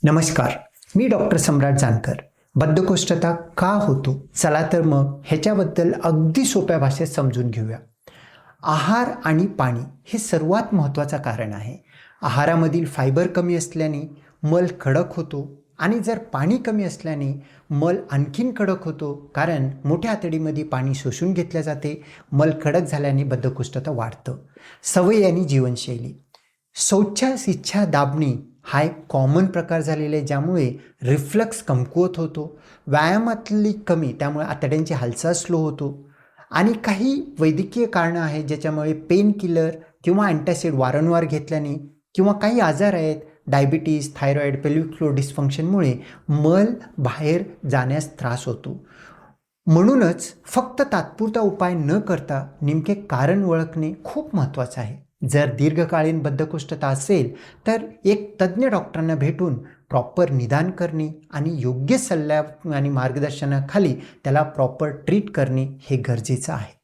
नमस्कार, मी डॉक्टर सम्राट जानकर. बद्धकोष्ठता का होतो? चला तर मग ह्याच्याबद्दल अगदी सोप्या भाषेत समजून घेऊया. आहार आणि पाणी हे सर्वात महत्त्वाचं कारण आहे. आहारामधील फायबर कमी असल्याने मल कडक होतो आणि जर पाणी कमी असल्याने मल आणखीन कडक होतो, कारण मोठ्या आतडीमध्ये पाणी शोषून घेतले जाते. मल कडक झाल्याने बद्धकोष्ठता वाढतं. सवय आणि जीवनशैली. शौचास इच्छा दाबणे हा एक कॉमन प्रकार झालेला आहे, ज्यामुळे रिफ्लक्स कमकुवत होतो. व्यायामातली कमी, त्यामुळे आतड्यांची हालचाल स्लो होतो. आणि काही वैद्यकीय कारणं आहेत ज्याच्यामुळे पेन किलर किंवा अँटासिड वारंवार घेतल्याने किंवा काही आजार आहेत, डायबिटीज, थायरॉईड, पेल्विक फ्लोर डिस्फंक्शनमुळे मल बाहेर जाण्यास त्रास होतो. म्हणूनच फक्त तात्पुरता उपाय न करता नेमके कारण ओळखणे खूप महत्त्वाचं आहे. जर दीर्घकालीन बद्धकोष्ठता असेल तर एक तज्ज्ञ डॉक्टरांना भेटून प्रॉपर निदान करणे आणि योग्य सल्ला आणि मार्गदर्शनाखाली त्याला प्रॉपर ट्रीट करणे हे गरजेचं आहे.